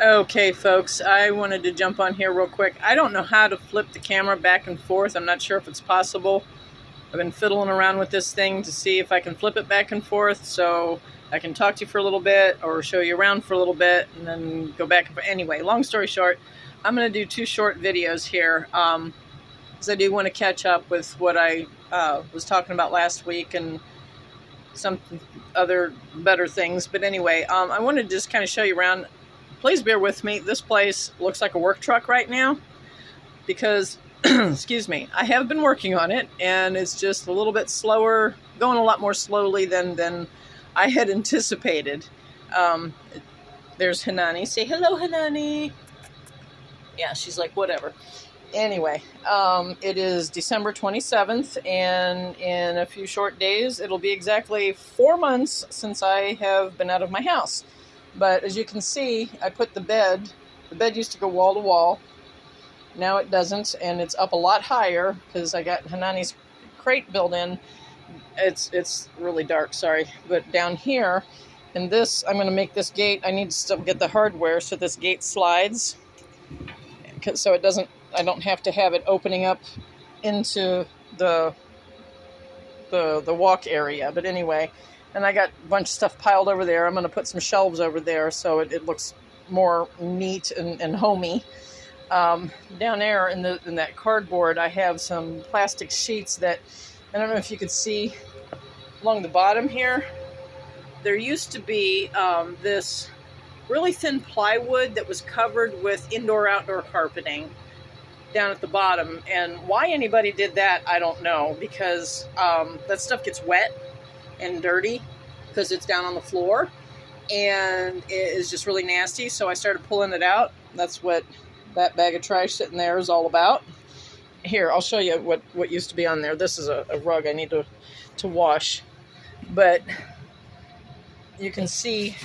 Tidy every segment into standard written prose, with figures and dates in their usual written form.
Okay, folks, I wanted to jump on here real quick. I don't know how to flip the camera back and forth. I'm not sure if it's possible. I've been fiddling around with this thing to see if I can flip it back and forth so I can talk to you for a little bit or show you around for a little bit and then go back. Anyway, long story short, I'm going to do two short videos here because I do want to catch up with what I was talking about last week and some other better things. But anyway, I want to just kind of show you around. Please bear with me. This place looks like a work truck right now because, excuse me, I have been working on it and it's just a little bit slower, going a lot more slowly than I had anticipated. There's Hanani. Say hello, Hanani. Yeah, she's like, whatever. Anyway, it is December 27th, and in a few short days, it'll be exactly 4 months since I have been out of my house. But as you can see, I put the bed used to go wall to wall. Now it doesn't, and it's up a lot higher because I got Hanani's crate built in. It's really dark, sorry. But down here, in this, I'm going to make this gate. I need to still get the hardware so this gate slides. So it doesn't, I don't have to have it opening up into the walk area. But anyway, and I got a bunch of stuff piled over there. I'm going to put some shelves over there so it looks more neat and homey. Down there in that cardboard, I have some plastic sheets that, I don't know if you could see along the bottom here. There used to be this really thin plywood that was covered with indoor-outdoor carpeting down at the bottom. And why anybody did that, I don't know, because that stuff gets wet and dirty because it's down on the floor and it is just really nasty. So I started pulling it out. That's what that bag of trash sitting there is all about. Here, I'll show you what used to be on there. This is a rug I need to wash. But you can see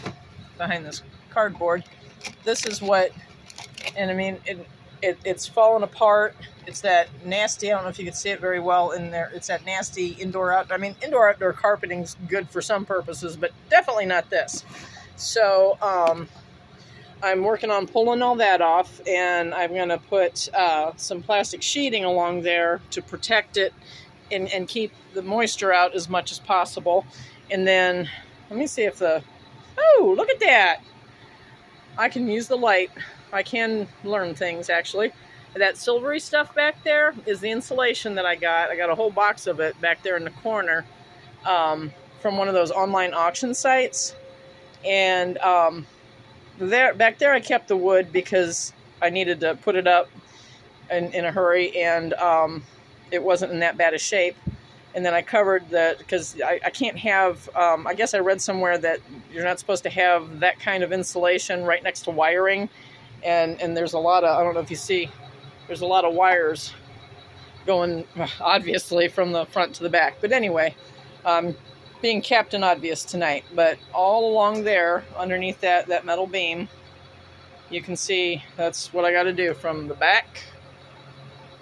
behind this cardboard, this is what, and I mean, it's fallen apart. It's that nasty, I don't know if you can see it very well in there. It's that nasty indoor-outdoor. I mean, indoor-outdoor carpeting's good for some purposes, but definitely not this. So I'm working on pulling all that off, and I'm going to put some plastic sheeting along there to protect it and keep the moisture out as much as possible. And then, let me see if oh, look at that. I can use the light. I can learn things, actually. That silvery stuff back there is the insulation that I got. I got a whole box of it back there in the corner from one of those online auction sites. And back there I kept the wood because I needed to put it up in a hurry, and it wasn't in that bad a shape. And then I covered because I can't have, I guess I read somewhere that you're not supposed to have that kind of insulation right next to wiring. And there's a lot of, I don't know if you see, there's a lot of wires going, obviously, from the front to the back. But anyway, being Captain Obvious tonight. But all along there, underneath that metal beam, you can see that's what I got to do from the back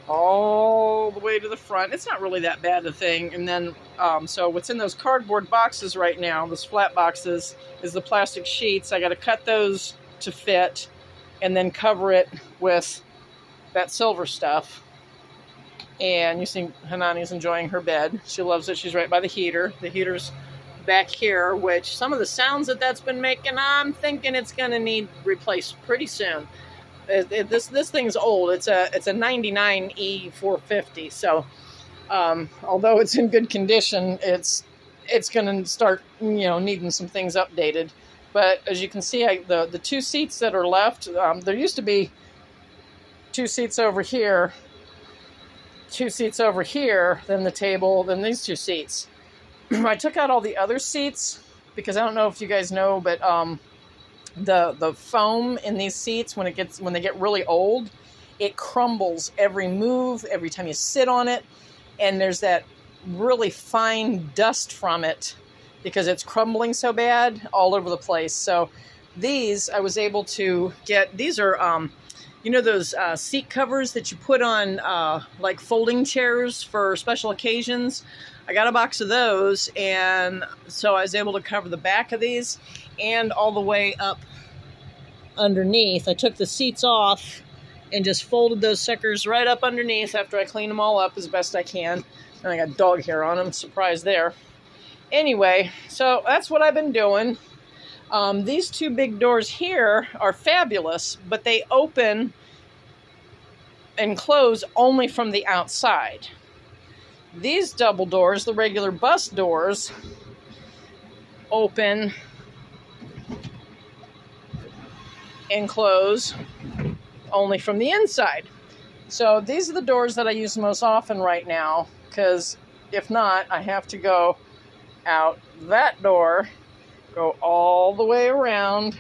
all the way to the front. It's not really that bad a thing. And then, so what's in those cardboard boxes right now, those flat boxes, is the plastic sheets. I got to cut those to fit and then cover it with that silver stuff. And you see Hanani's enjoying her bed. She loves it. She's right by the heater. The heater's back here, which some of the sounds that's been making, I'm thinking it's going to need replaced pretty soon. This thing's old. It's a 99 E450. So although it's in good condition, it's going to start needing some things updated. But as you can see, the two seats that are left, there used to be two seats over here, then the table, then these two seats. I took out all the other seats because I don't know if you guys know, but the foam in these seats, when they get really old, it crumbles every move, every time you sit on it, and there's that really fine dust from it because it's crumbling so bad all over the place. So these I was able to get. These are those seat covers that you put on like folding chairs for special occasions. I got a box of those, and so I was able to cover the back of these and all the way up underneath. I took the seats off and just folded those suckers right up underneath after I clean them all up as best I can. And I got dog hair on them, surprise there. Anyway, so that's what I've been doing. These two big doors here are fabulous, but they open and close only from the outside. These double doors, the regular bus doors, open and close only from the inside. So these are the doors that I use most often right now, because if not, I have to go out that door, go all the way around,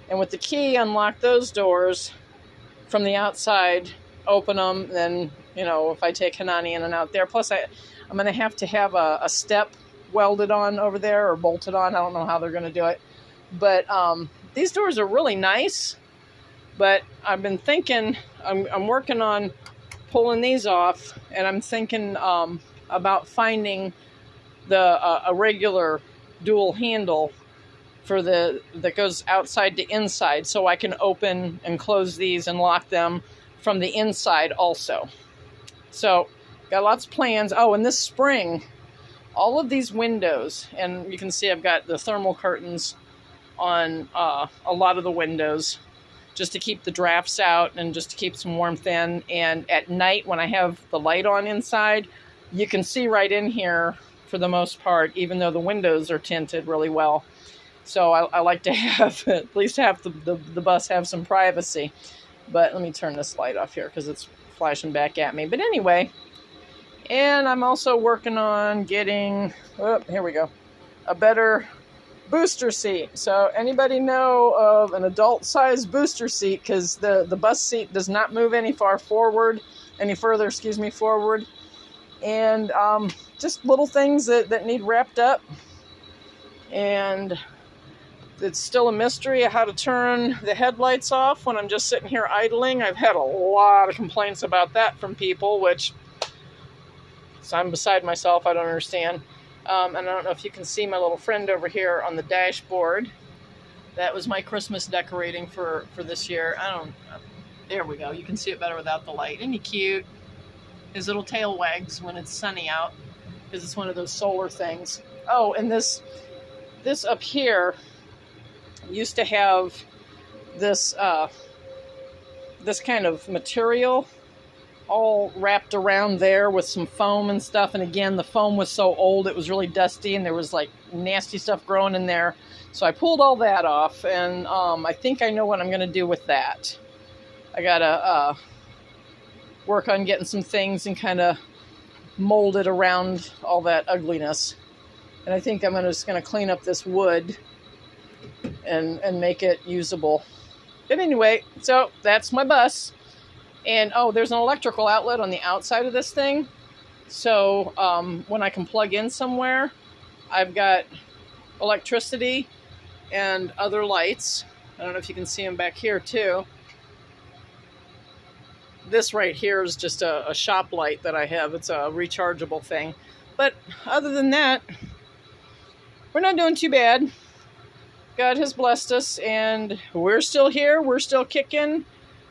and with the key unlock those doors from the outside, open them, then, you know, if I take Hanani in and out there. Plus I'm going to have a step welded on over there or bolted on. I don't know how they're going to do it. But these doors are really nice. But I've been thinking, I'm working on pulling these off, and I'm thinking about finding a regular dual handle for that goes outside to inside, so I can open and close these and lock them from the inside also. So got lots of plans. Oh, and this spring, all of these windows, and you can see I've got the thermal curtains on a lot of the windows, just to keep the drafts out and just to keep some warmth in. And at night, when I have the light on inside, you can see right in here for the most part, even though the windows are tinted really well. So I like to have, at least have the bus have some privacy. But let me turn this light off here because it's flashing back at me. But anyway, and I'm also working on getting, oh, here we go, a better booster seat. So anybody know of an adult size booster seat? Because the bus seat does not move any further forward. And just little things that need wrapped up. And it's still a mystery of how to turn the headlights off when I'm just sitting here idling. I've had a lot of complaints about that from people, which so I'm beside myself. I don't understand. And I don't know if you can see my little friend over here on the dashboard. That was my Christmas decorating for this year. There we go. You can see it better without the light. Isn't he cute? His little tail wags when it's sunny out, because it's one of those solar things. Oh, and this up here used to have this kind of material all wrapped around there with some foam and stuff. And again, the foam was so old, it was really dusty, and there was like nasty stuff growing in there. So I pulled all that off, and I think I know what I'm going to do with that. I got to work on getting some things and kind of mold it around all that ugliness. And I think I'm just going to clean up this wood and make it usable. But anyway, so that's my bus. And oh, there's an electrical outlet on the outside of this thing. So when I can plug in somewhere, I've got electricity and other lights. I don't know if you can see them back here too. This right here is just a shop light that I have. It's a rechargeable thing. But other than that, we're not doing too bad. God has blessed us, and we're still here. We're still kicking.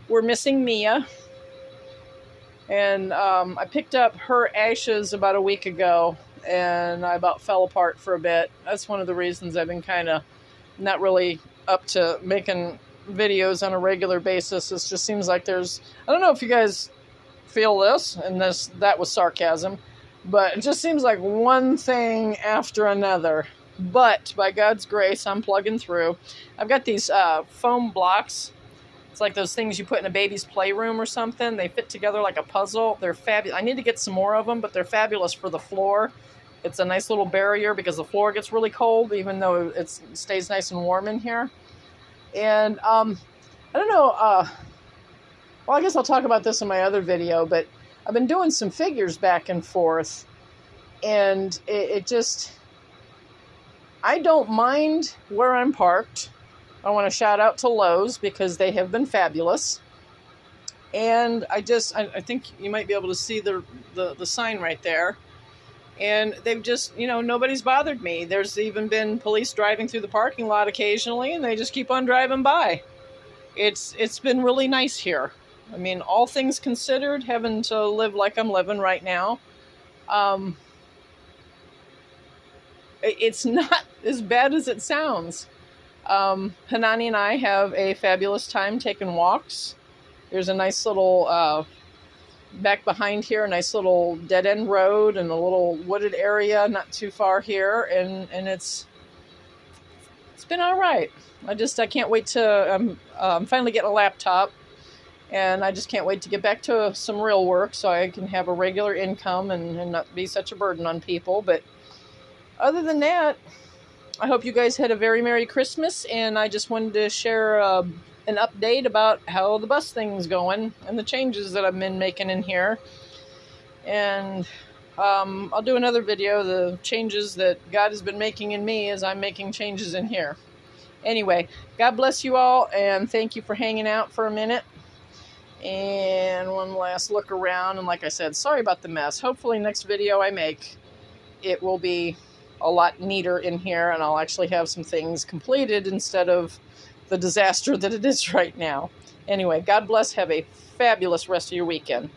We're missing Mia. And I picked up her ashes about a week ago, and I about fell apart for a bit. That's one of the reasons I've been kind of not really up to making videos on a regular basis. It just seems like there's, I don't know if you guys feel this, and that was sarcasm, but it just seems like one thing after another. But by God's grace, I'm plugging through. I've got these foam blocks. It's like those things you put in a baby's playroom or something. They fit together like a puzzle. They're fabulous. I need to get some more of them, but they're fabulous for the floor. It's a nice little barrier because the floor gets really cold, even though it stays nice and warm in here. And I don't know, well, I guess I'll talk about this in my other video, but I've been doing some figures back and forth, and it just, I don't mind where I'm parked. I want to shout out to Lowe's because they have been fabulous. And I think you might be able to see the sign right there. And they've just, nobody's bothered me. There's even been police driving through the parking lot occasionally, and they just keep on driving by. it's been really nice here. I mean, all things considered, having to live like I'm living right now, it's not as bad as it sounds. Hanani and I have a fabulous time taking walks. There's a nice little, back behind here, a nice little dead-end road and a little wooded area not too far here, and it's been all right. I can't wait to, I'm finally getting a laptop, and I just can't wait to get back to some real work so I can have a regular income and not be such a burden on people. But other than that, I hope you guys had a very Merry Christmas, and I just wanted to share an update about how the bus thing's going and the changes that I've been making in here. And I'll do another video, the changes that God has been making in me as I'm making changes in here. Anyway, God bless you all, and thank you for hanging out for a minute. And one last look around, and like I said, sorry about the mess. Hopefully next video I make, it will be a lot neater in here, and I'll actually have some things completed instead of the disaster that it is right now. Anyway, God bless. Have a fabulous rest of your weekend.